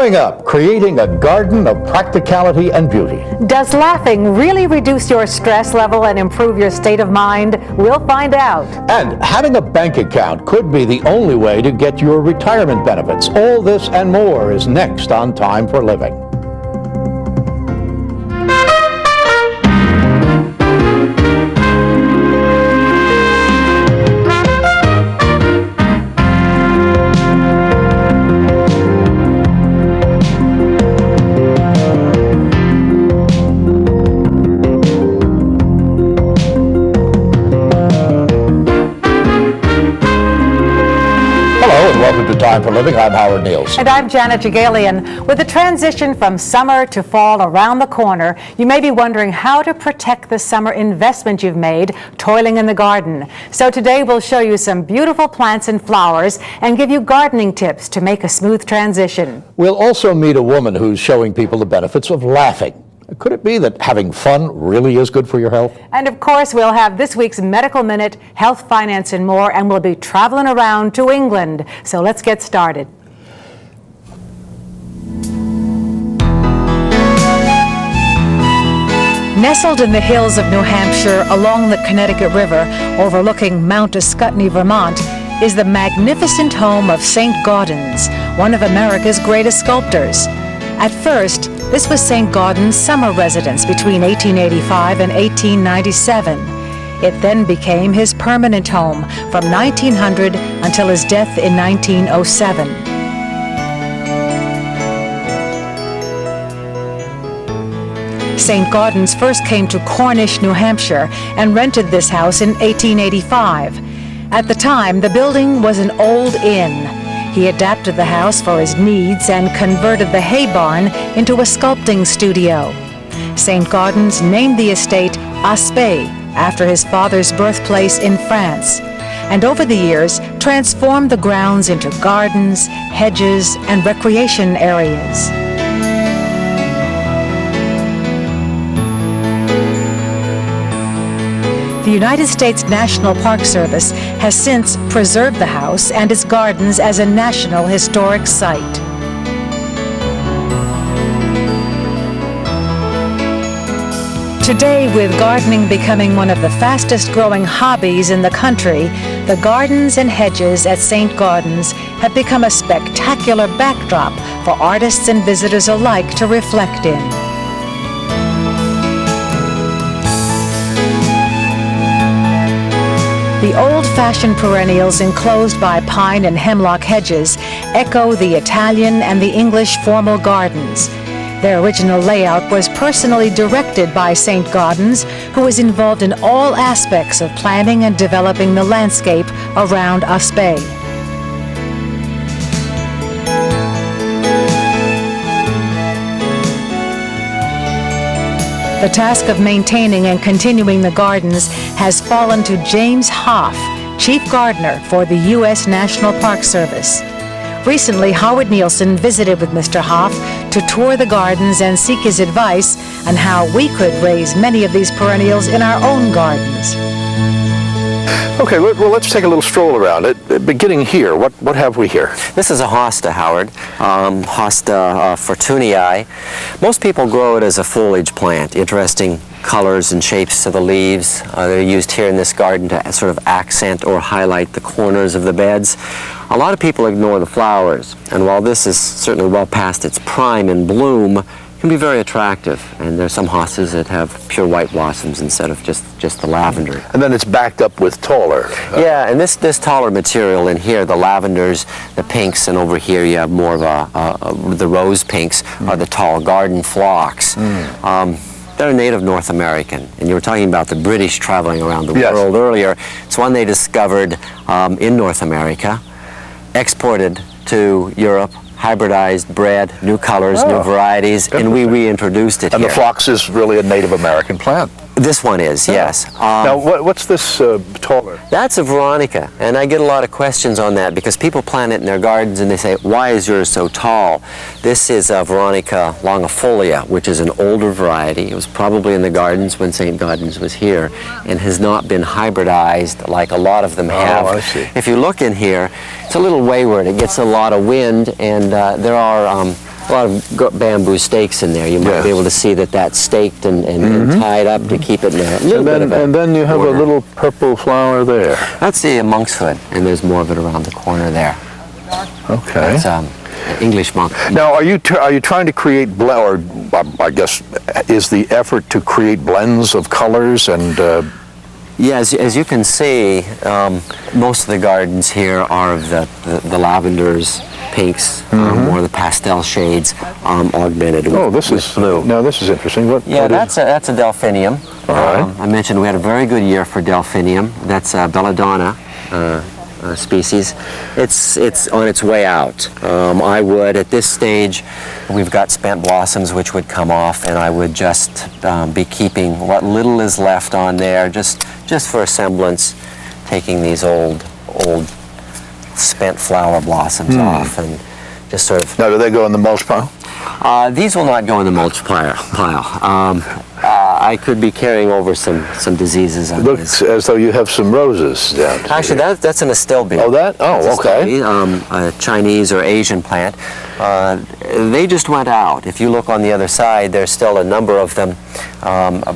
Coming up, creating a garden of practicality and beauty. Does laughing really reduce your stress level and improve your state of mind? We'll find out. And having a bank account could be the only way to get your retirement benefits. All this and more is next on Time for Living. Welcome to Time for Living. I'm Howard Niels. And I'm Janet Jagalian. With the transition from summer to fall around the corner, you may be wondering how to protect the summer investment you've made toiling in the garden. So today we'll show you some beautiful plants and flowers and give you gardening tips to make a smooth transition. We'll also meet a woman who's showing people the benefits of laughing. Could it be that having fun really is good for your health? And of course, we'll have this week's Medical Minute, Health, Finance, and more, and we'll be traveling around to England. So let's get started. Nestled in the hills of New Hampshire along the Connecticut River, overlooking Mount Ascutney, Vermont, is the magnificent home of Saint-Gaudens, one of America's greatest sculptors. At first, this was Saint-Gaudens' summer residence between 1885 and 1897. It then became his permanent home from 1900 until his death in 1907. Saint-Gaudens first came to Cornish, New Hampshire, and rented this house in 1885. At the time, the building was an old inn. He adapted the house for his needs and converted the hay barn into a sculpting studio. Saint-Gaudens named the estate Aspet after his father's birthplace in France, and over the years transformed the grounds into gardens, hedges, and recreation areas. The United States National Park Service has since preserved the house and its gardens as a National Historic Site. Today, with gardening becoming one of the fastest growing hobbies in the country, the gardens and hedges at Saint-Gaudens have become a spectacular backdrop for artists and visitors alike to reflect in. The old-fashioned perennials enclosed by pine and hemlock hedges echo the Italian and the English formal gardens. Their original layout was personally directed by Saint-Gaudens, who was involved in all aspects of planning and developing the landscape around Aspet. The task of maintaining and continuing the gardens has fallen to James Hoff, Chief Gardener for the U.S. National Park Service. Recently, Howard Nielsen visited with Mr. Hoff to tour the gardens and seek his advice on how we could raise many of these perennials in our own gardens. Okay, well, let's take a little stroll around it. Beginning here, what have we here? This is a hosta, Howard, hosta fortunii. Most people grow it as a foliage plant. Interesting colors and shapes to the leaves. They're used here in this garden to sort of accent or highlight the corners of the beds. A lot of people ignore the flowers, and while this is certainly well past its prime in bloom, can be very attractive, and there's some hostas that have pure white blossoms instead of just the lavender. And then it's backed up with taller. Yeah, and this taller material in here, the lavenders, the pinks, and over here you have more of the rose pinks are the tall garden phlox. They're native North American, and you were talking about the British traveling around the world earlier. It's one they discovered in North America, exported to Europe, hybridized, bred, new colors, new varieties, and we reintroduced it and here. And the phlox is really a native American plant. This one is, yes. Now, what's this taller? That's a Veronica, and I get a lot of questions on that because people plant it in their gardens and they say, why is yours so tall? This is a Veronica longifolia, which is an older variety. It was probably in the gardens when Saint-Gaudens was here and has not been hybridized like a lot of them have. Oh, I see. If you look in here, it's a little wayward. It gets a lot of wind, and there are a lot of bamboo stakes in there. You might be able to see that that's staked and tied up to keep it in there. And then you have a little purple flower there. That's the monkshood, and there's more of it around the corner there. Okay. That's English monk. Now, are you trying to create or I guess is the effort to create blends of colors and? Yeah, as you can see, most of the gardens here are of the lavenders, pinks, more the pastel shades, augmented with blue. Now this is interesting. That's a delphinium. All right. I mentioned we had a very good year for delphinium. That's belladonna species. It's on its way out. I would, at this stage, we've got spent blossoms which would come off, and I would just be keeping what little is left on there, just for a semblance, taking these old spent flower blossoms off, and just sort of. Now, do they go in the mulch pile? These will not go in the mulch pile. I could be carrying over some diseases on Looks as though you have some roses down here. Actually, that's an astilbe. Oh, that? Oh, okay. A Chinese or Asian plant. They just went out. If you look on the other side, there's still a number of them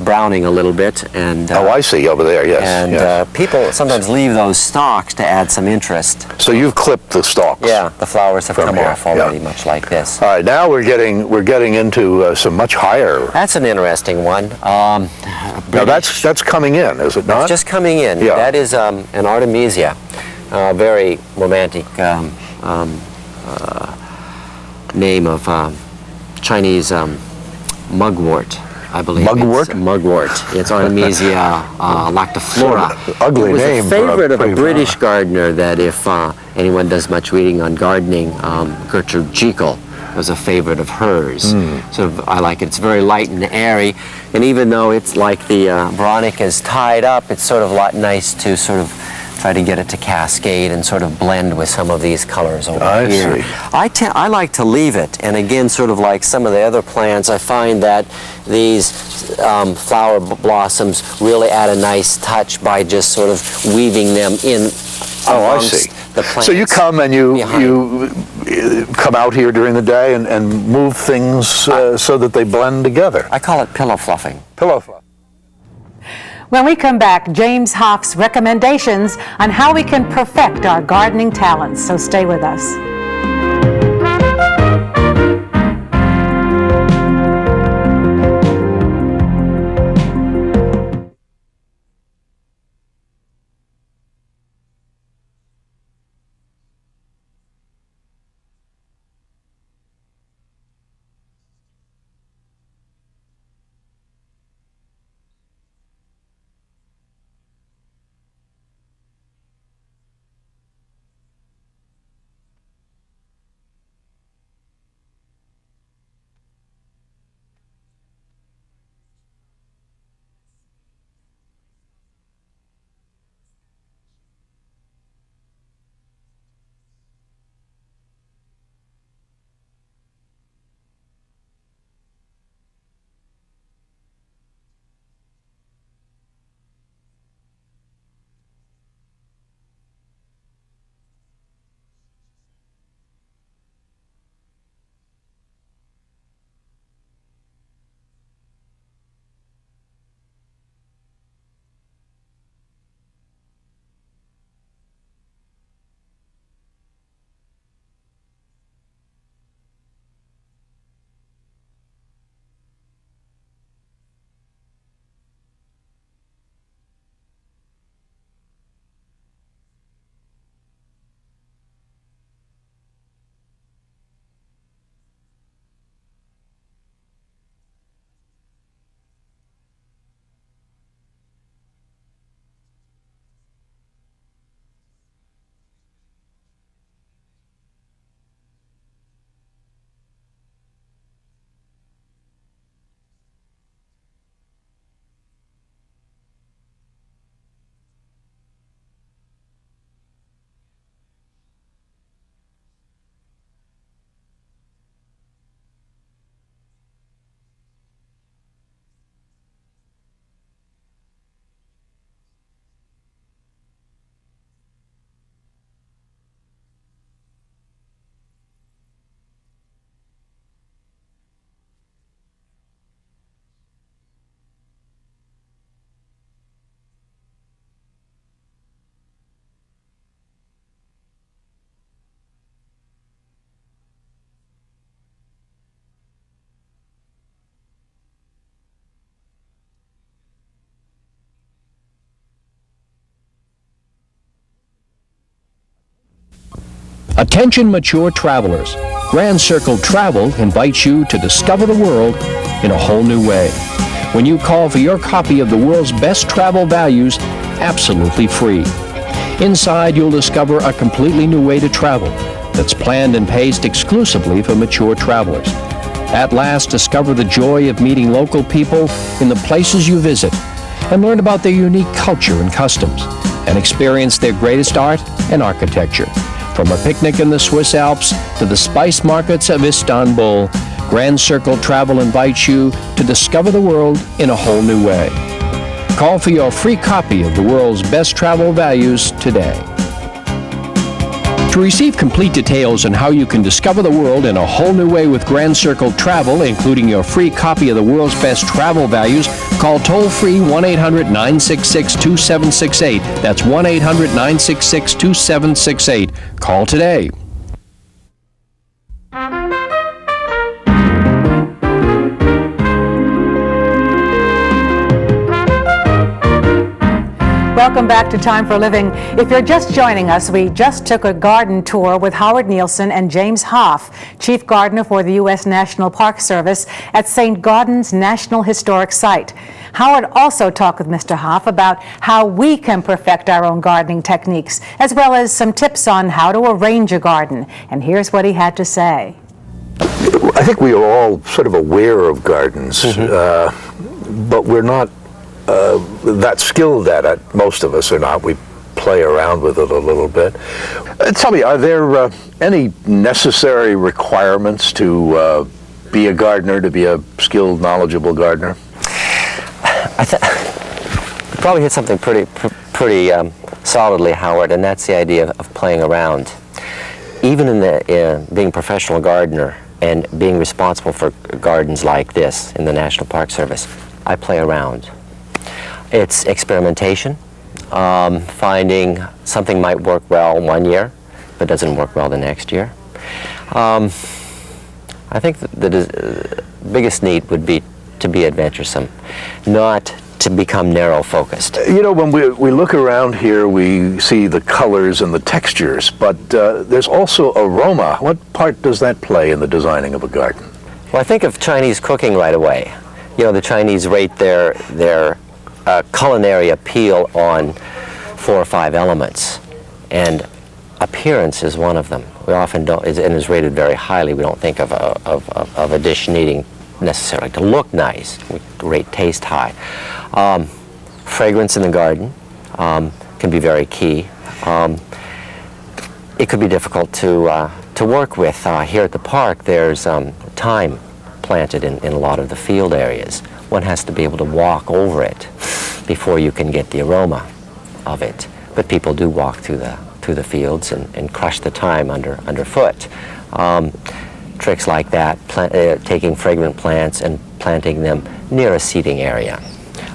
browning a little bit. And oh, I see over there. Yes. And people sometimes leave those stalks to add some interest. So you've clipped the stalks. Yeah, the flowers have come off already, much like this. All right, now we're getting into some much higher. That's an interesting one. Now that's coming in, is it not? It's just coming in. Yeah. That is an artemisia, very romantic name of Chinese mugwort, I believe. Mugwort? Mugwort. It's Artemisia lactiflora. Sort of ugly name. It was a favorite of a British gardener that if anyone does much reading on gardening, Gertrude Jekyll was a favorite of hers. Sort of, I like it. It's very light and airy, and even though it's like the Veronica is tied up, it's sort of nice to sort of try to get it to cascade and sort of blend with some of these colors over here. I see. I like to leave it, and again, sort of like some of the other plants, I find that these flower blossoms really add a nice touch by just sort of weaving them in. Oh, I see. So you come and you come out here during the day and move things so that they blend together. I call it pillow fluffing. Pillow fluff. When we come back, James Hoff's recommendations on how we can perfect our gardening talents. So stay with us. Attention mature travelers. Grand Circle Travel invites you to discover the world in a whole new way. When you call for your copy of the world's best travel values, absolutely free. Inside, you'll discover a completely new way to travel that's planned and paced exclusively for mature travelers. At last, discover the joy of meeting local people in the places you visit and learn about their unique culture and customs and experience their greatest art and architecture. From a picnic in the Swiss Alps to the spice markets of Istanbul, Grand Circle Travel invites you to discover the world in a whole new way. Call for your free copy of the world's best travel values today. To receive complete details on how you can discover the world in a whole new way with Grand Circle Travel, including your free copy of the world's best travel values, call toll-free 1-800-966-2768. That's 1-800-966-2768. Call today. Welcome back to Time for Living. If you're just joining us, we just took a garden tour with Howard Nielsen and James Hoff, Chief Gardener for the U.S. National Park Service at Saint-Gaudens National Historic Site. Howard also talked with Mr. Hoff about how we can perfect our own gardening techniques, as well as some tips on how to arrange a garden. And here's what he had to say. I think we are all sort of aware of gardens, but we're not that skilled at it. Most of us are not. We play around with it a little bit. Tell me, are there any necessary requirements to be a gardener, to be a skilled, knowledgeable gardener? You probably hit something pretty solidly, Howard, and that's the idea of playing around. Even in being a professional gardener and being responsible for gardens like this in the National Park Service, I play around. It's experimentation, finding something might work well one year, but doesn't work well the next year. I think the biggest need would be to be adventuresome, not to become narrow-focused. You know, when we look around here, we see the colors and the textures, but there's also aroma. What part does that play in the designing of a garden? Well, I think of Chinese cooking right away. You know, the Chinese rate their culinary appeal on 4 or 5 elements, and appearance is one of them. We often don't, and is rated very highly. We don't think of a dish needing necessarily to look nice. We rate taste high. Fragrance in the garden can be very key. It could be difficult to work with. Here at the park, there's thyme planted in a lot of the field areas. One has to be able to walk over it before you can get the aroma of it. But people do walk through the fields and crush the thyme underfoot. Tricks like that, taking fragrant plants and planting them near a seating area.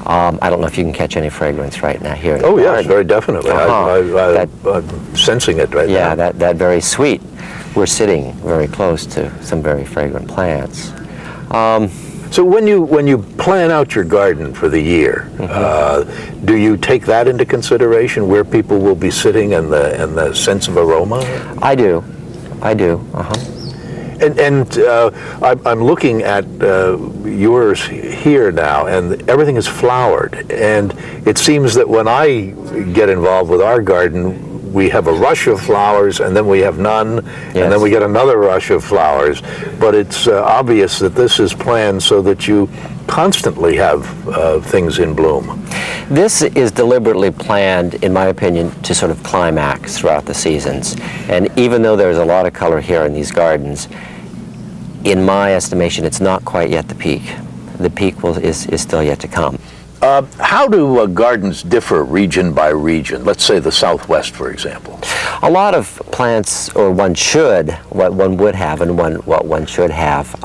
I don't know if you can catch any fragrance right now here. Oh yes, very definitely. I'm sensing it right now. Yeah, that very sweet. We're sitting very close to some very fragrant plants. So when you plan out your garden for the year, do you take that into consideration, where people will be sitting and the sense of aroma? I do. And I'm looking at yours here now, and everything is flowered. And it seems that when I get involved with our garden, we have a rush of flowers, and then we have none, and then we get another rush of flowers. But it's obvious that this is planned so that you constantly have things in bloom. This is deliberately planned, in my opinion, to sort of climax throughout the seasons. And even though there's a lot of color here in these gardens, in my estimation, it's not quite yet the peak. The peak is still yet to come. How do gardens differ region by region? Let's say the Southwest, for example. A lot of plants, or what one would have and what one should have,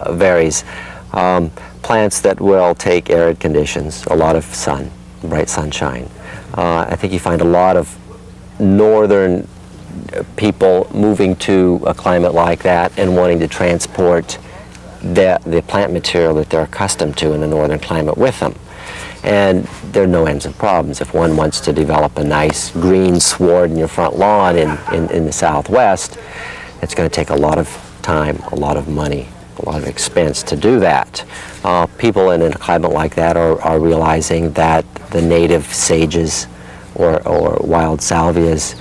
varies. Plants that will take arid conditions, a lot of sun, bright sunshine. I think you find a lot of northern people moving to a climate like that and wanting to transport the plant material that they're accustomed to in the northern climate with them. And there are no ends of problems. If one wants to develop a nice green sward in your front lawn in the Southwest, it's going to take a lot of time, a lot of money, a lot of expense to do that. People in a climate like that are realizing that the native sages or wild salvias,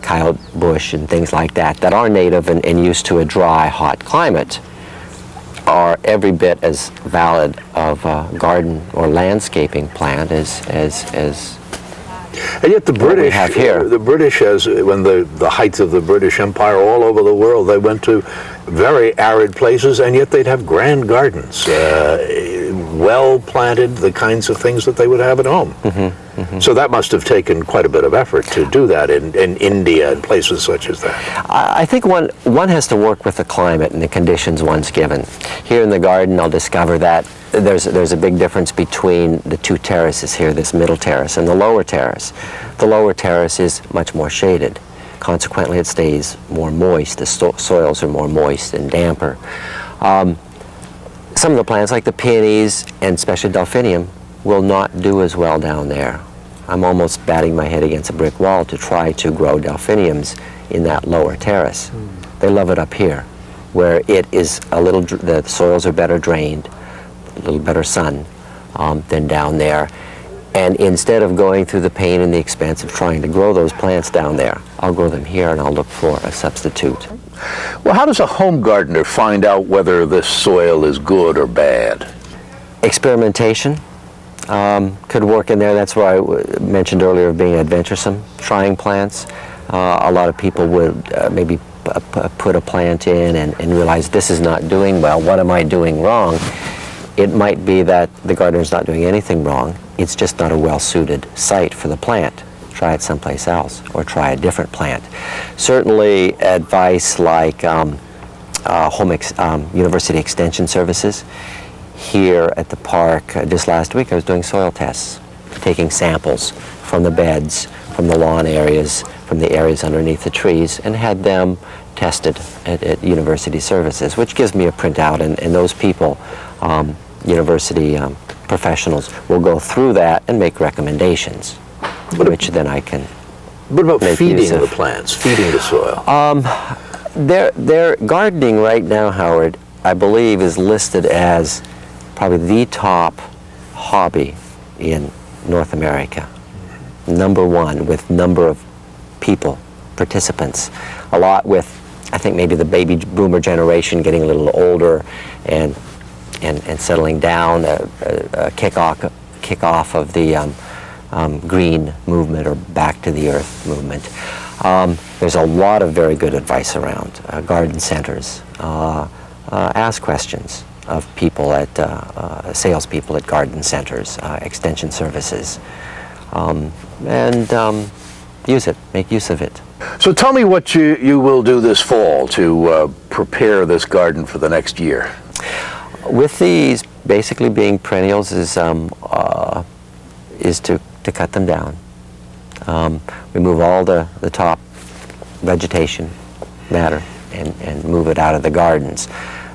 coyote bush and things like that are native and used to a dry, hot climate are every bit as valid of a garden or landscaping plant as and yet the British have here. The British, when the height of the British Empire, all over the world, they went to very arid places, and yet they'd have grand gardens, well planted, the kinds of things that they would have at home. So that must have taken quite a bit of effort to do that in India and places such as that. I think one has to work with the climate and the conditions one's given. Here in the garden, I'll discover that there's a big difference between the two terraces here, this middle terrace and the lower terrace. The lower terrace is much more shaded. Consequently, it stays more moist. The soils are more moist and damper. Some of the plants, like the peonies and especially delphinium, will not do as well down there. I'm almost batting my head against a brick wall to try to grow delphiniums in that lower terrace. They love it up here, where it is the soils are better drained, a little better sun than down there. And instead of going through the pain and the expense of trying to grow those plants down there, I'll grow them here and I'll look for a substitute. Well, how does a home gardener find out whether this soil is good or bad? Experimentation could work in there. That's why I mentioned earlier of being adventuresome, trying plants. A lot of people would maybe put a plant in and realize this is not doing well. What am I doing wrong? It might be that the gardener's not doing anything wrong. It's just not a well-suited site for the plant. Try it someplace else or try a different plant. Certainly advice like University Extension Services. Here at the park, just last week I was doing soil tests, taking samples from the beds, from the lawn areas, from the areas underneath the trees, and had them tested at University Services, which gives me a printout, and those people, university professionals, will go through that and make recommendations, which then I can What about make feeding use of. the plants, feeding the soil? Their gardening right now, Howard, I believe is listed as probably the top hobby in North America. Number one, with number of people, participants. A lot with, I think, maybe the baby boomer generation getting a little older and settling down, a kickoff of the green movement or back to the earth movement. There's a lot of very good advice around. Garden centers. Ask questions of people at salespeople at garden centers, extension services, and use it, make use of it. So tell me what you will do this fall to prepare this garden for the next year. With these basically being perennials is to cut them down. Remove all the top vegetation matter and move it out of the gardens.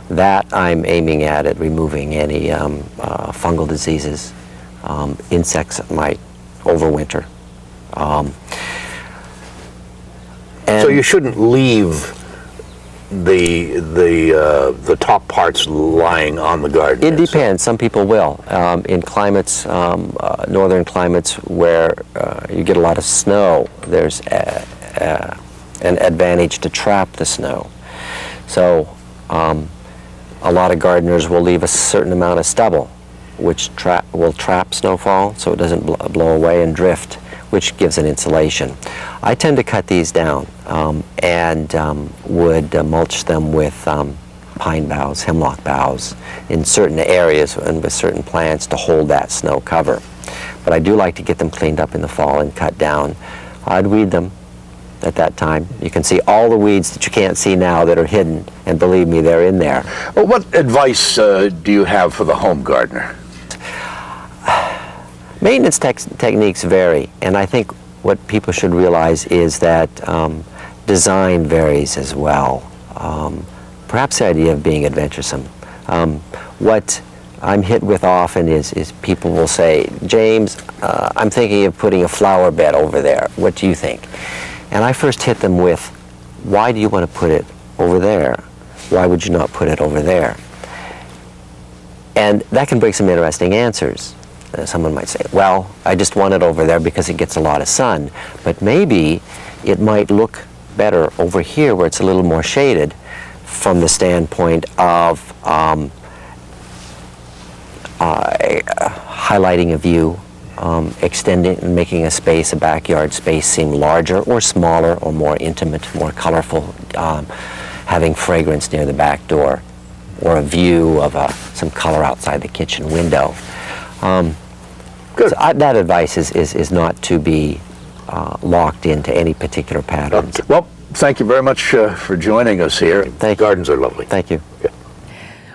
That I'm aiming at removing any fungal diseases, insects that might overwinter. So you shouldn't leave the top parts lying on the garden. It depends. Some people will. In climates, northern climates where you get a lot of snow, there's an advantage to trap the snow. So a lot of gardeners will leave a certain amount of stubble, which will trap snowfall so it doesn't blow away and drift, which gives an insulation. I tend to cut these down and would mulch them with pine boughs, hemlock boughs in certain areas and with certain plants to hold that snow cover. But I do like to get them cleaned up in the fall and cut down. I'd weed them at that time. You can see all the weeds that you can't see now that are hidden, and believe me, they're in there. Well, what advice do you have for the home gardener? Maintenance techniques vary, and I think what people should realize is that design varies as well. Perhaps the idea of being adventuresome. What I'm hit with often is people will say, James, I'm thinking of putting a flower bed over there. What do you think? And I first hit them with, why do you want to put it over there? Why would you not put it over there? And that can bring some interesting answers. Someone might say, well, I just want it over there because it gets a lot of sun. But maybe it might look better over here where it's a little more shaded from the standpoint of highlighting a view, extending and making a space, a backyard space, seem larger or smaller or more intimate, more colorful, having fragrance near the back door, or a view of some color outside the kitchen window. Good. So that advice is not to be locked into any particular pattern. Well, thank you very much for joining us here. Thank you. Gardens are lovely. Thank you. Yeah.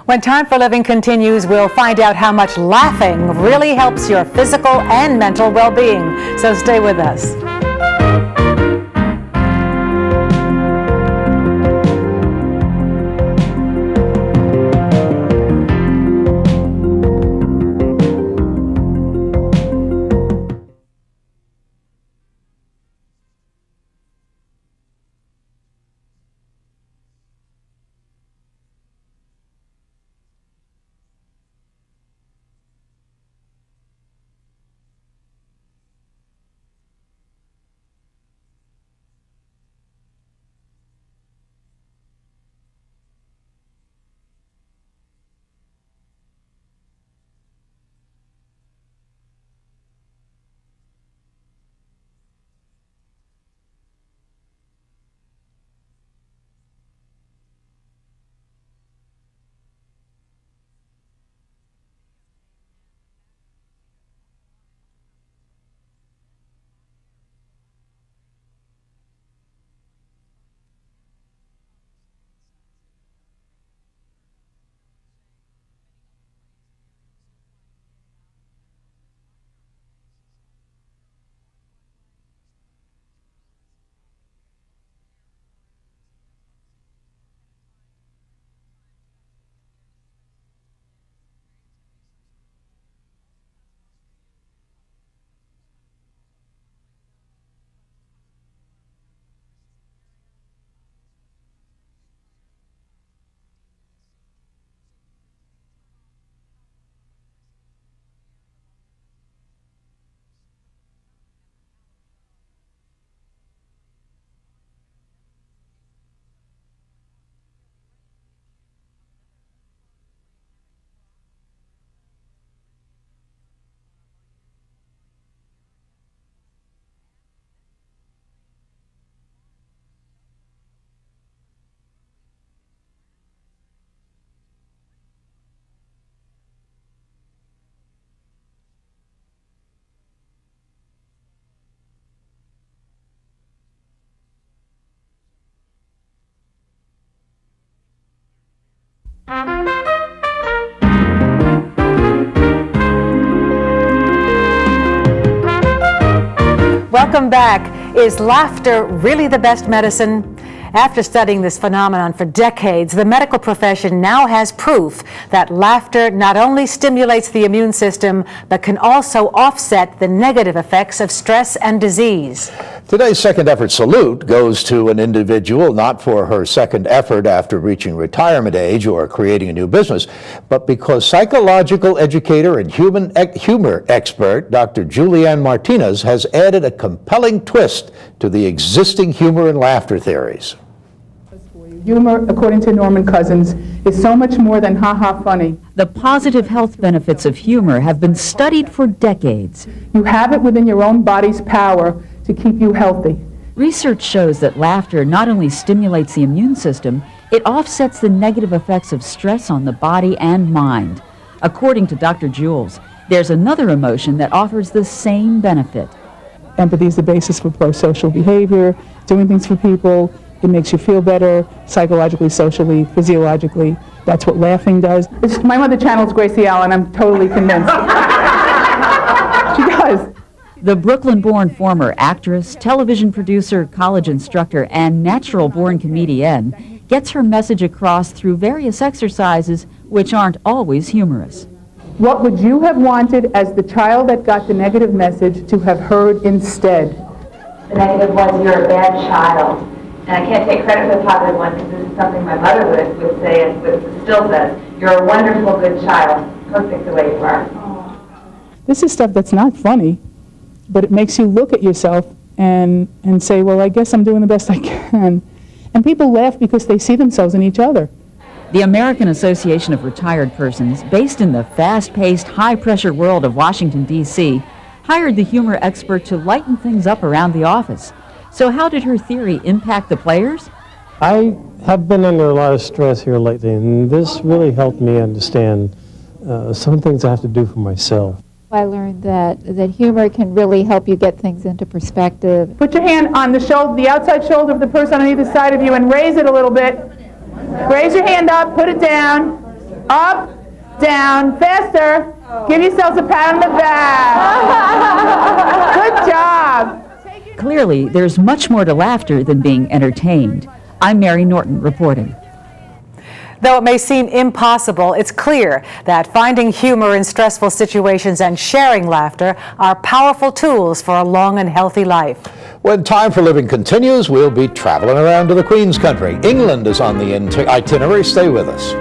When Time for Living continues, we'll find out how much laughing really helps your physical and mental well-being. So stay with us. Welcome back. Is laughter really the best medicine? After studying this phenomenon for decades, the medical profession now has proof that laughter not only stimulates the immune system, but can also offset the negative effects of stress and disease. Today's second effort salute goes to an individual not for her second effort after reaching retirement age or creating a new business, but because psychological educator and humor expert Dr. Julianne Martinez has added a compelling twist to the existing humor and laughter theories. Humor, according to Norman Cousins, is so much more than ha-ha funny. The positive health benefits of humor have been studied for decades. You have it within your own body's power to keep you healthy. Research shows that laughter not only stimulates the immune system, it offsets the negative effects of stress on the body and mind. According to Dr. Jules, there's another emotion that offers the same benefit. Empathy is the basis for pro-social behavior, doing things for people. It makes you feel better, psychologically, socially, physiologically. That's what laughing does. My mother channels Gracie Allen, I'm totally convinced. She does. The Brooklyn-born former actress, television producer, college instructor, and natural-born comedienne gets her message across through various exercises which aren't always humorous. What would you have wanted as the child that got the negative message to have heard instead? The negative was, you're a bad child. And I can't take credit for the positive one because this is something my mother would say and still says. You're a wonderful, good child. Perfect the way you are. This is stuff that's not funny, but it makes you look at yourself and say, well, I guess I'm doing the best I can. And people laugh because they see themselves in each other. The American Association of Retired Persons, based in the fast-paced, high-pressure world of Washington, D.C., hired the humor expert to lighten things up around the office. So how did her theory impact the players? I have been under a lot of stress here lately, and this really helped me understand some things I have to do for myself. I learned that humor can really help you get things into perspective. Put your hand on the shoulder, the outside shoulder of the person on either side of you, and raise it a little bit. Raise your hand up, put it down, up, down, faster. Give yourselves a pat on the back. Good job. Clearly, there's much more to laughter than being entertained. I'm Mary Norton reporting. Though it may seem impossible, it's clear that finding humor in stressful situations and sharing laughter are powerful tools for a long and healthy life. When Time for Living continues, we'll be traveling around to the Queen's Country. England is on the itinerary. Stay with us.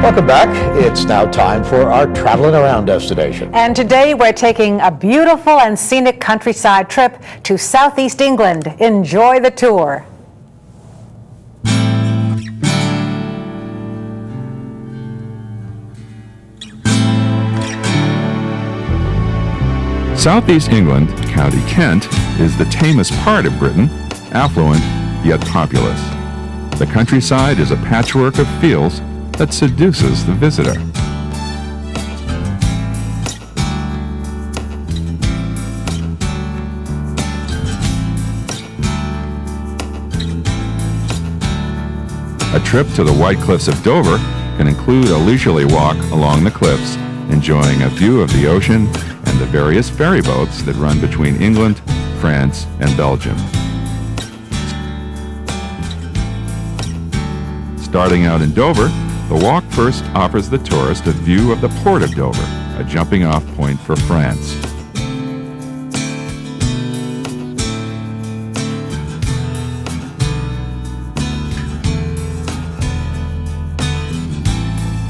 Welcome back. It's now time for our traveling around destination. And today we're taking a beautiful and scenic countryside trip to southeast England. Enjoy the tour. Southeast England, County Kent, is the tamest part of Britain, affluent yet populous. The countryside is a patchwork of fields that seduces the visitor. A trip to the White Cliffs of Dover can include a leisurely walk along the cliffs, enjoying a view of the ocean and the various ferry boats that run between England, France, and Belgium. Starting out in Dover, the walk first offers the tourist a view of the port of Dover, a jumping-off point for France.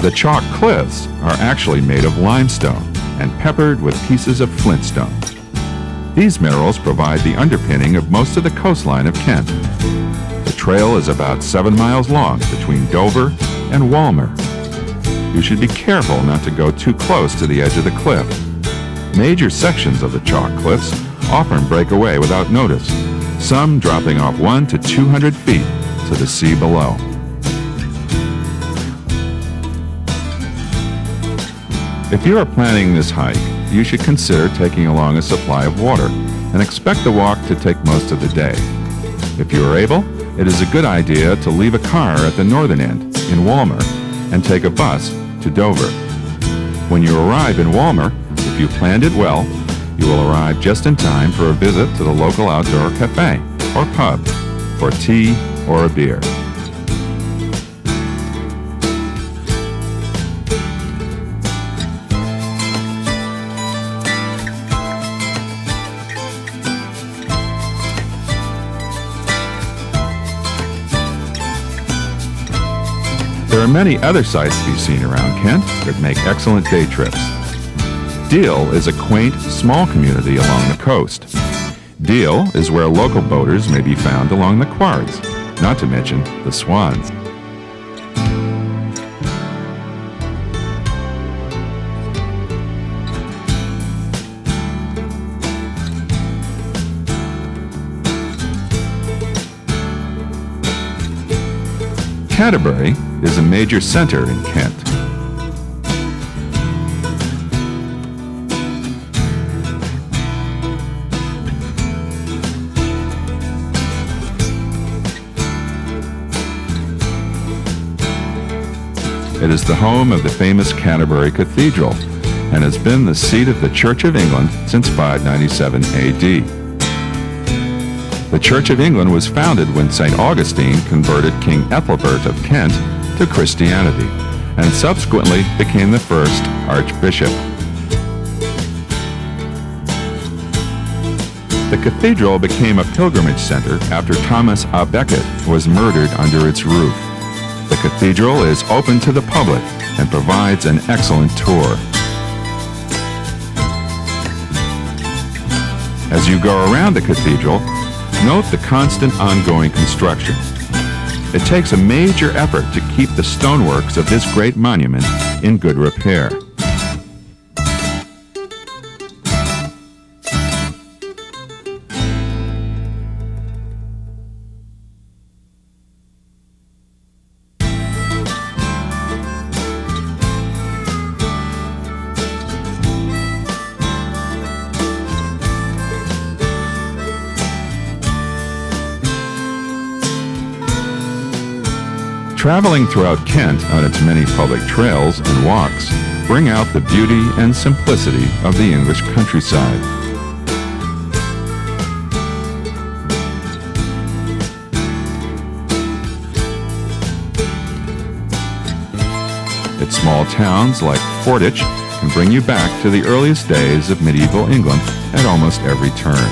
The chalk cliffs are actually made of limestone and peppered with pieces of flintstone. These minerals provide the underpinning of most of the coastline of Kent. The trail is about 7 miles long between Dover and Walmer. You should be careful not to go too close to the edge of the cliff. Major sections of the chalk cliffs often break away without notice, some dropping off 100 to 200 feet to the sea below. If you are planning this hike, you should consider taking along a supply of water and expect the walk to take most of the day. If you are able, it is a good idea to leave a car at the northern end, in Walmer, and take a bus to Dover. When you arrive in Walmer, if you planned it well, you will arrive just in time for a visit to the local outdoor cafe or pub for tea or a beer. There are many other sights to be seen around Kent that make excellent day trips. Deal is a quaint, small community along the coast. Deal is where local boaters may be found along the quads, not to mention the swans. Canterbury is a major center in Kent. It is the home of the famous Canterbury Cathedral and has been the seat of the Church of England since 597 AD. The Church of England was founded when St. Augustine converted King Ethelbert of Kent to Christianity and subsequently became the first archbishop. The cathedral became a pilgrimage center after Thomas à Becket was murdered under its roof. The cathedral is open to the public and provides an excellent tour. As you go around the cathedral, note the constant ongoing construction. It takes a major effort to keep the stoneworks of this great monument in good repair. Traveling throughout Kent on its many public trails and walks bring out the beauty and simplicity of the English countryside. Its small towns like Forditch can bring you back to the earliest days of medieval England at almost every turn.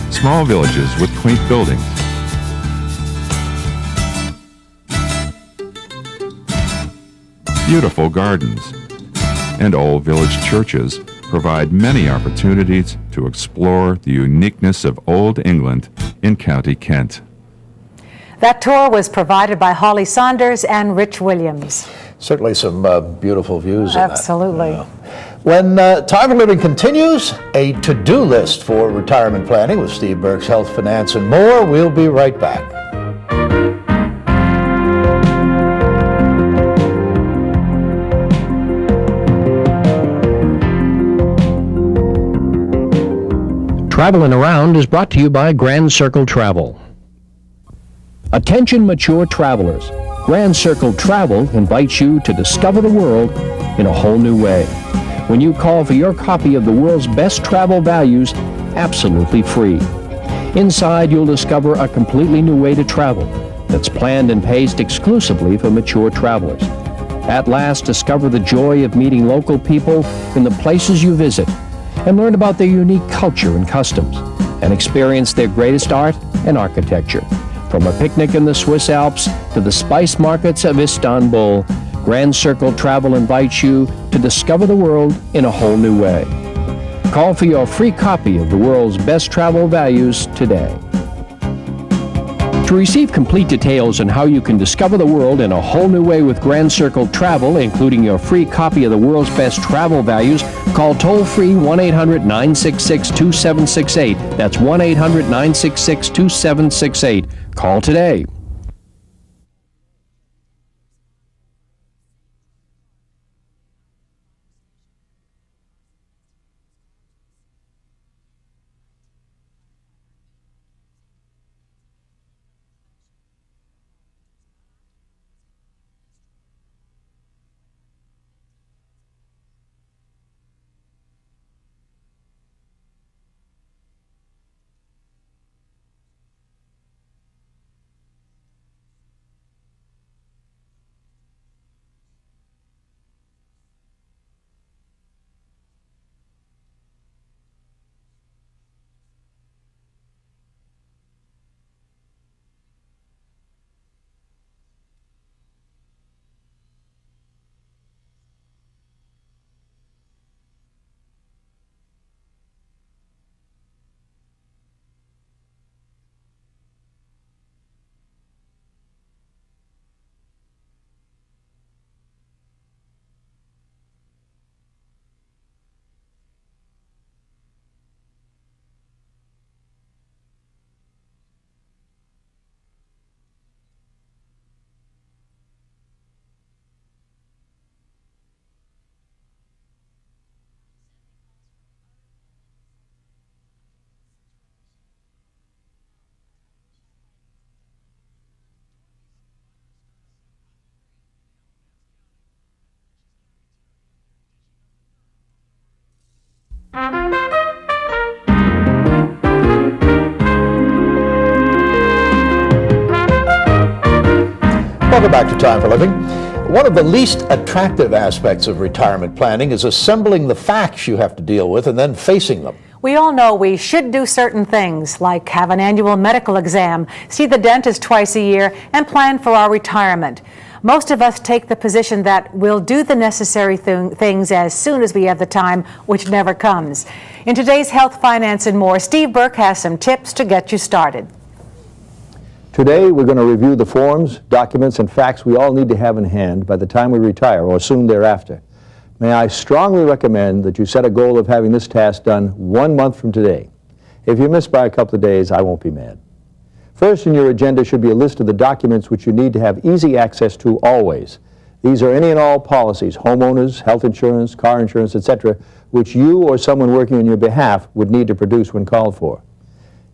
Small villages with quaint buildings. Beautiful gardens and old village churches provide many opportunities to explore the uniqueness of Old England in County Kent. That tour was provided by Holly Saunders and Rich Williams. Certainly some beautiful views. Absolutely. In that. When Time for Living continues, a to-do list for retirement planning with Steve Burke's Health, Finance, and more. We'll be right back. Traveling Around is brought to you by Grand Circle Travel. Attention mature travelers. Grand Circle Travel invites you to discover the world in a whole new way. When you call for your copy of the world's best travel values, absolutely free. Inside, you'll discover a completely new way to travel that's planned and paced exclusively for mature travelers. At last, discover the joy of meeting local people in the places you visit and learn about their unique culture and customs and experience their greatest art and architecture. From a picnic in the Swiss Alps to the spice markets of Istanbul, Grand Circle Travel invites you to discover the world in a whole new way. Call for your free copy of the world's best travel values today. To receive complete details on how you can discover the world in a whole new way with Grand Circle Travel, including your free copy of the world's best travel values, call toll-free 1-800-966-2768. That's 1-800-966-2768. Call today. Welcome back to Time for Living. One of the least attractive aspects of retirement planning is assembling the facts you have to deal with and then facing them. We all know we should do certain things, like have an annual medical exam, see the dentist twice a year, and plan for our retirement. Most of us take the position that we'll do the necessary things as soon as we have the time, which never comes. In today's Health, Finance, and More, Steve Burke has some tips to get you started. Today, we're going to review the forms, documents, and facts we all need to have in hand by the time we retire or soon thereafter. May I strongly recommend that you set a goal of having this task done 1 month from today. If you miss by a couple of days, I won't be mad. First in your agenda should be a list of the documents which you need to have easy access to always. These are any and all policies, homeowners, health insurance, car insurance, etc., which you or someone working on your behalf would need to produce when called for.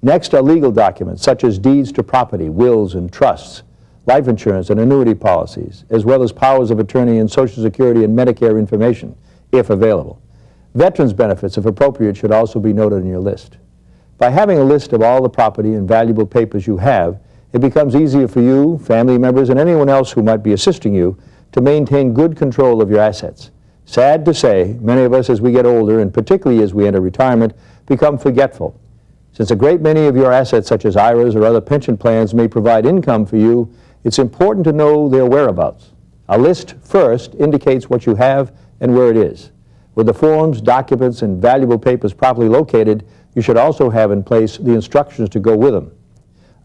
Next are legal documents such as deeds to property, wills and trusts, life insurance and annuity policies, as well as powers of attorney and Social Security and Medicare information, if available. Veterans benefits, if appropriate, should also be noted in your list. By having a list of all the property and valuable papers you have, it becomes easier for you, family members, and anyone else who might be assisting you to maintain good control of your assets. Sad to say, many of us as we get older, and particularly as we enter retirement, become forgetful. Since a great many of your assets, such as IRAs or other pension plans, may provide income for you, it's important to know their whereabouts. A list first indicates what you have and where it is. With the forms, documents, and valuable papers properly located, you should also have in place the instructions to go with them.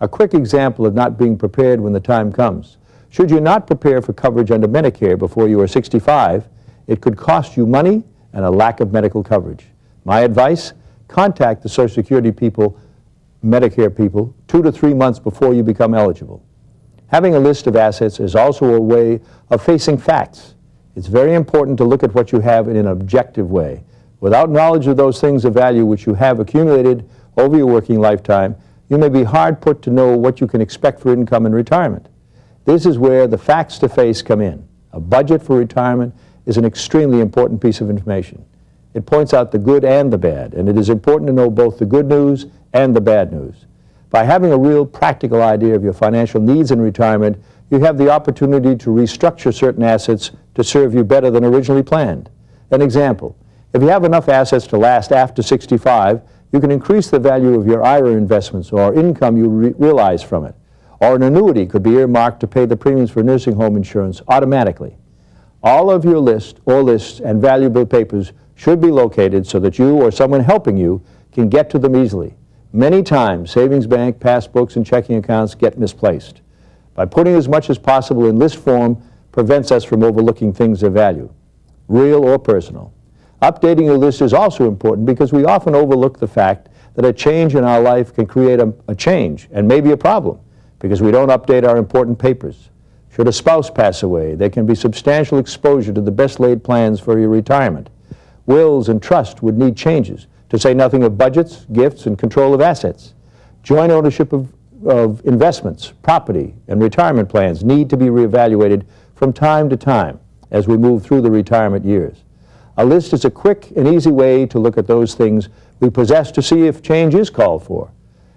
A quick example of not being prepared when the time comes. Should you not prepare for coverage under Medicare before you are 65, it could cost you money and a lack of medical coverage. My advice? Contact the Social Security people, Medicare people, 2 to 3 months before you become eligible. Having a list of assets is also a way of facing facts. It's very important to look at what you have in an objective way. Without knowledge of those things of value which you have accumulated over your working lifetime, you may be hard put to know what you can expect for income in retirement. This is where the facts to face come in. A budget for retirement is an extremely important piece of information. It points out the good and the bad, and it is important to know both the good news and the bad news. By having a real practical idea of your financial needs in retirement, you have the opportunity to restructure certain assets to serve you better than originally planned. An example, if you have enough assets to last after 65, you can increase the value of your IRA investments or income you realize from it. Or an annuity could be earmarked to pay the premiums for nursing home insurance automatically. All of your lists and valuable papers should be located so that you or someone helping you can get to them easily. Many times, savings bank, passbooks, and checking accounts get misplaced. By putting as much as possible in list form prevents us from overlooking things of value, real or personal. Updating your list is also important because we often overlook the fact that a change in our life can create a change and maybe a problem because we don't update our important papers. Should a spouse pass away, there can be substantial exposure to the best laid plans for your retirement. Wills and trust would need changes, to say nothing of budgets, gifts, and control of assets. Joint ownership of investments, property, and retirement plans need to be reevaluated from time to time as we move through the retirement years. A list is a quick and easy way to look at those things we possess to see if change is called for.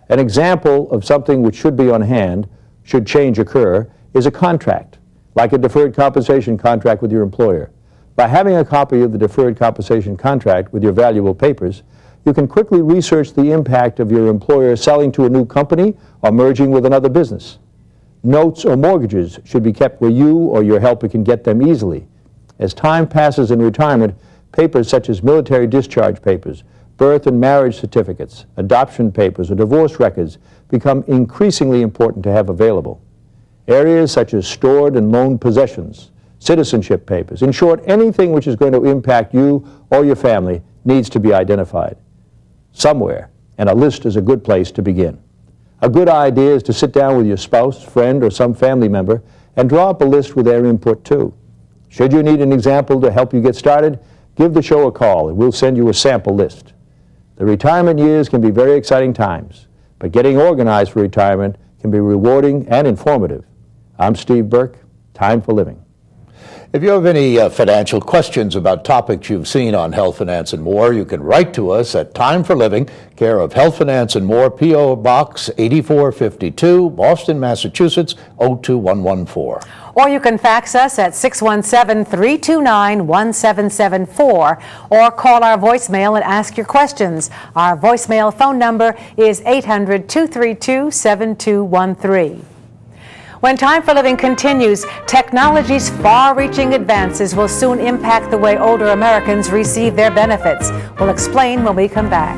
An example of something which should be on hand, should change occur, is a contract, like a deferred compensation contract with your employer. By having a copy of the deferred compensation contract with your valuable papers, you can quickly research the impact of your employer selling to a new company or merging with another business. Notes or mortgages should be kept where you or your helper can get them easily. As time passes in retirement, papers such as military discharge papers, birth and marriage certificates, adoption papers, or divorce records become increasingly important to have available. Areas such as stored and loaned possessions, citizenship papers, in short, anything which is going to impact you or your family needs to be identified somewhere, and a list is a good place to begin. A good idea is to sit down with your spouse, friend, or some family member and draw up a list with their input too. Should you need an example to help you get started, give the show a call and we'll send you a sample list. The retirement years can be very exciting times, but getting organized for retirement can be rewarding and informative. I'm Steve Burke. Time for Living. If you have any financial questions about topics you've seen on Health, Finance, and More, you can write to us at Time for Living, care of Health, Finance, and More, P.O. Box 8452, Boston, Massachusetts, 02114. Or you can fax us at 617-329-1774 or call our voicemail and ask your questions. Our voicemail phone number is 800-232-7213. When Time for Living continues, technology's far-reaching advances will soon impact the way older Americans receive their benefits. We'll explain when we come back.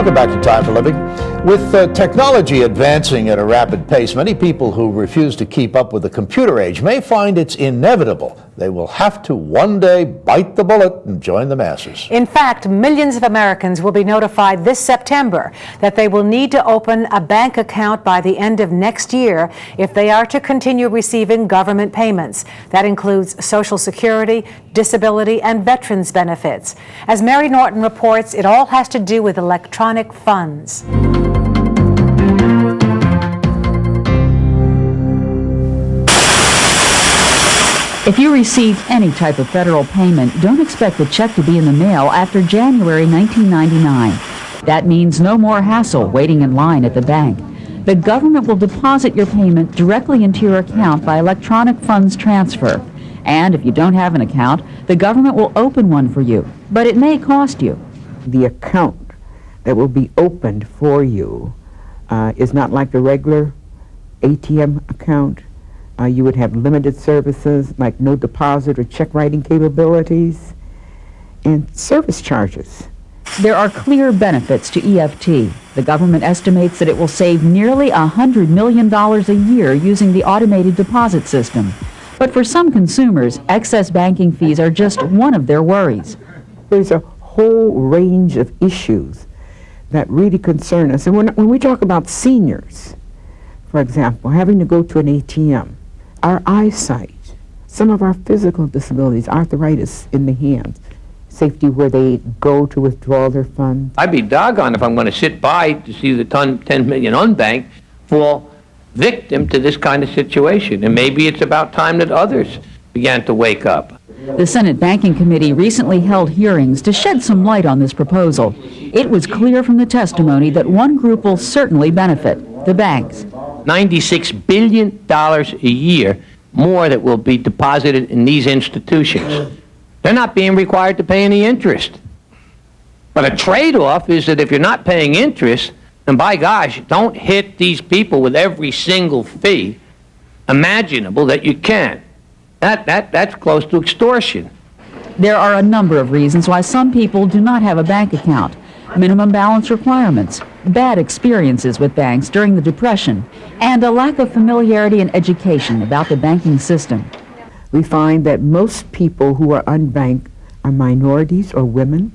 Welcome back to Time for Living. With technology advancing at a rapid pace, many people who refuse to keep up with the computer age may find it's inevitable they will have to one day bite the bullet and join the masses. In fact, millions of Americans will be notified this September that they will need to open a bank account by the end of next year if they are to continue receiving government payments. That includes Social Security, disability, and veterans benefits. As Mary Norton reports, it all has to do with electronic funds. If you receive any type of federal payment, don't expect the check to be in the mail after January 1999. That means no more hassle waiting in line at the bank. The government will deposit your payment directly into your account by electronic funds transfer. And if you don't have an account, the government will open one for you, but it may cost you. The account that will be opened for you is not like the regular ATM account. You would have limited services like no deposit or check writing capabilities and service charges. There are clear benefits to EFT. The government estimates that it will save nearly $100 million a year using the automated deposit system. But for some consumers, excess banking fees are just one of their worries. There's a whole range of issues that really concern us. And when we talk about seniors, for example, having to go to an ATM, our eyesight, some of our physical disabilities, arthritis in the hands, safety where they go to withdraw their funds. I'd be doggone if I'm going to sit by to see the 10 million unbanked fall victim to this kind of situation. And maybe it's about time that others began to wake up. The Senate Banking Committee recently held hearings to shed some light on this proposal. It was clear from the testimony that one group will certainly benefit, the banks. $96 billion a year more that will be deposited in these institutions. They're not being required to pay any interest. But a trade-off is that if you're not paying interest, then by gosh, don't hit these people with every single fee imaginable that you can. That's close to extortion. There are a number of reasons why some people do not have a bank account. Minimum balance requirements, bad experiences with banks during the Depression, and a lack of familiarity and education about the banking system. We find that most people who are unbanked are minorities or women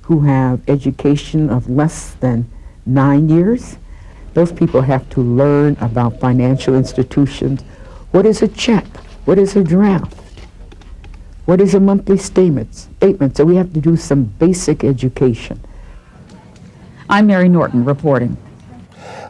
who have education of less than 9 years. Those people have to learn about financial institutions. What is a check? What is a draft? What is a monthly statement? So we have to do some basic education. I'm Mary Norton reporting.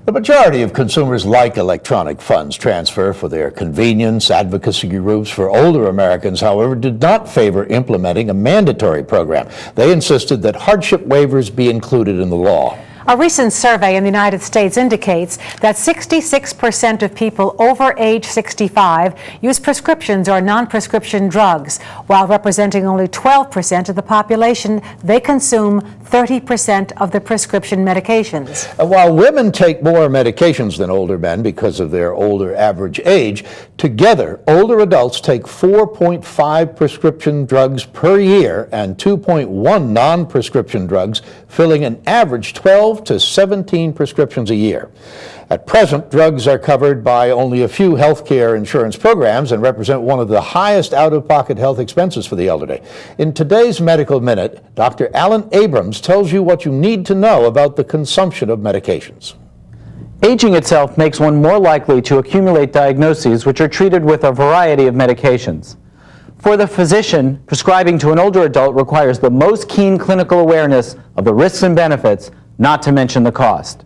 The majority of consumers like electronic funds transfer for their convenience. Advocacy groups for older Americans, however, did not favor implementing a mandatory program. They insisted that hardship waivers be included in the law. A recent survey in the United States indicates that 66% of people over age 65 use prescriptions or non-prescription drugs, while representing only 12% of the population. They consume 30% of the prescription medications. While women take more medications than older men because of their older average age, together, older adults take 4.5 prescription drugs per year and 2.1 non-prescription drugs, filling an average 12 to 17 prescriptions a year. At present, drugs are covered by only a few health care insurance programs and represent one of the highest out-of-pocket health expenses for the elderly. In today's Medical Minute, Dr. Alan Abrams tells you what you need to know about the consumption of medications. Aging itself makes one more likely to accumulate diagnoses which are treated with a variety of medications. For the physician, prescribing to an older adult requires the most keen clinical awareness of the risks and benefits, not to mention the cost.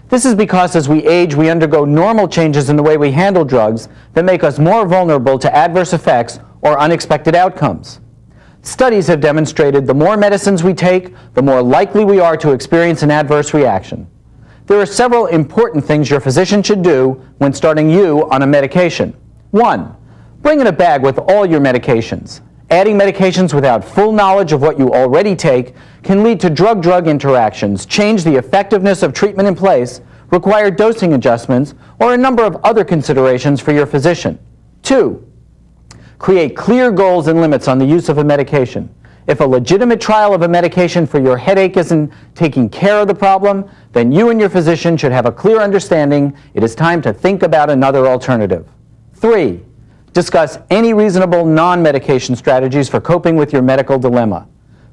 This is because as we age, we undergo normal changes in the way we handle drugs that make us more vulnerable to adverse effects or unexpected outcomes. Studies have demonstrated the more medicines we take, the more likely we are to experience an adverse reaction. There are several important things your physician should do when starting you on a medication. 1. Bring in a bag with all your medications. Adding medications without full knowledge of what you already take can lead to drug-drug interactions, change the effectiveness of treatment in place, require dosing adjustments, or a number of other considerations for your physician. 2. Create clear goals and limits on the use of a medication. If a legitimate trial of a medication for your headache isn't taking care of the problem, then you and your physician should have a clear understanding it is time to think about another alternative. 3, discuss any reasonable non-medication strategies for coping with your medical dilemma.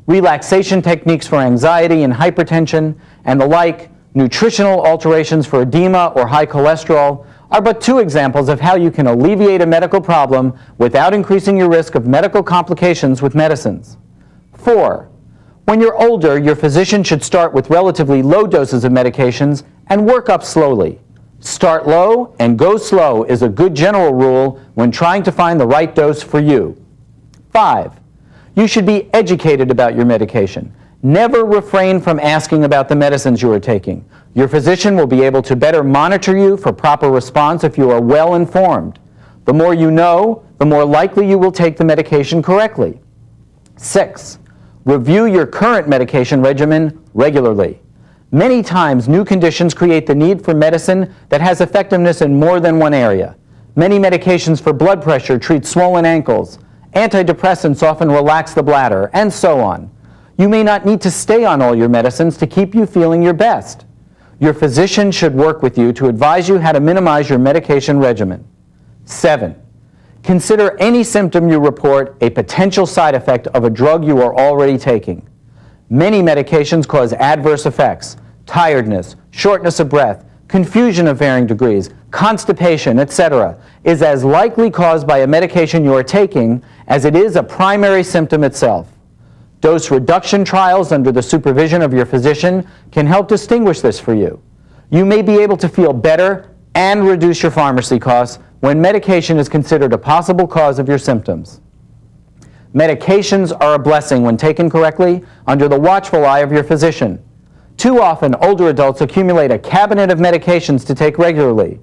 Relaxation techniques for anxiety and hypertension, and the like, nutritional alterations for edema or high cholesterol, are but 2 examples of how you can alleviate a medical problem without increasing your risk of medical complications with medicines. 4, when you're older, your physician should start with relatively low doses of medications and work up slowly. Start low and go slow is a good general rule when trying to find the right dose for you. 5, you should be educated about your medication. Never refrain from asking about the medicines you are taking. Your physician will be able to better monitor you for proper response if you are well informed. The more you know, the more likely you will take the medication correctly. 6, review your current medication regimen regularly. Many times, new conditions create the need for medicine that has effectiveness in more than one area. Many medications for blood pressure treat swollen ankles. Antidepressants often relax the bladder, and so on. You may not need to stay on all your medicines to keep you feeling your best. Your physician should work with you to advise you how to minimize your medication regimen. 7, consider any symptom you report a potential side effect of a drug you are already taking. Many medications cause adverse effects. Tiredness, shortness of breath, confusion of varying degrees, constipation, etc., is as likely caused by a medication you are taking as it is a primary symptom itself. Dose reduction trials under the supervision of your physician can help distinguish this for you. You may be able to feel better and reduce your pharmacy costs when medication is considered a possible cause of your symptoms. Medications are a blessing when taken correctly under the watchful eye of your physician. Too often, older adults accumulate a cabinet of medications to take regularly.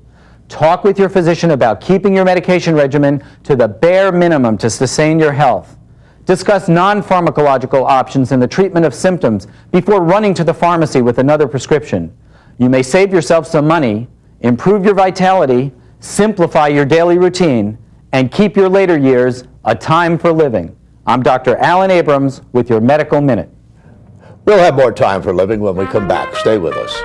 Talk with your physician about keeping your medication regimen to the bare minimum to sustain your health. Discuss non-pharmacological options in the treatment of symptoms before running to the pharmacy with another prescription. You may save yourself some money, improve your vitality, simplify your daily routine, and keep your later years a time for living. I'm Dr. Alan Abrams with your Medical Minute. We'll have more time for living when we come back. Stay with us.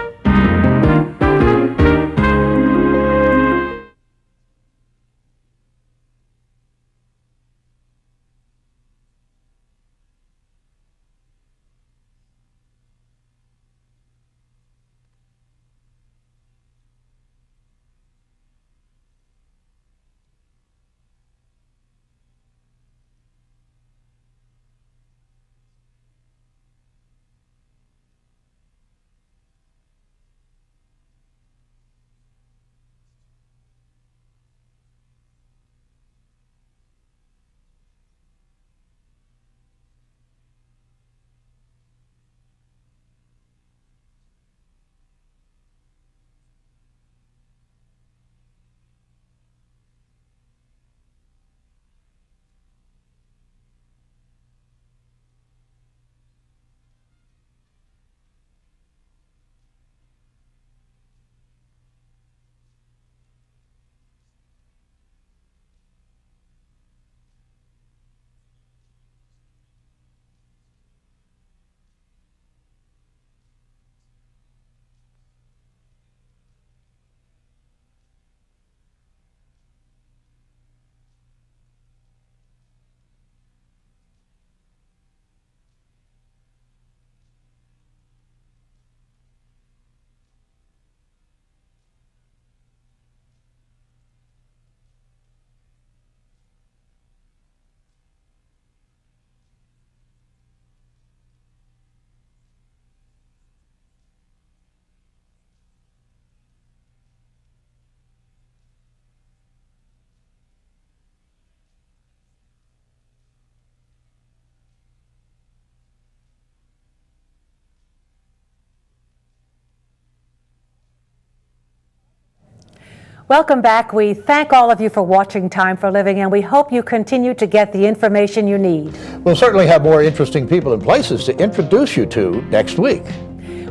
Welcome back. We thank all of you for watching Time for Living, and we hope you continue to get the information you need. We'll certainly have more interesting people and places to introduce you to next week.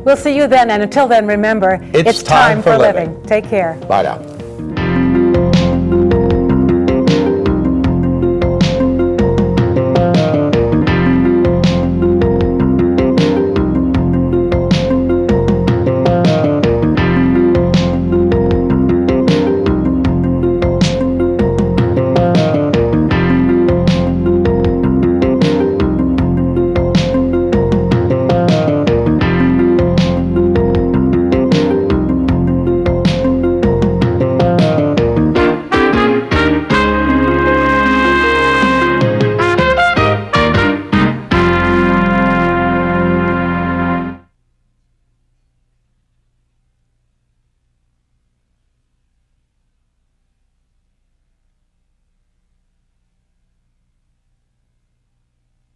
We'll see you then, and until then, remember, it's time for living. Take care. Bye now.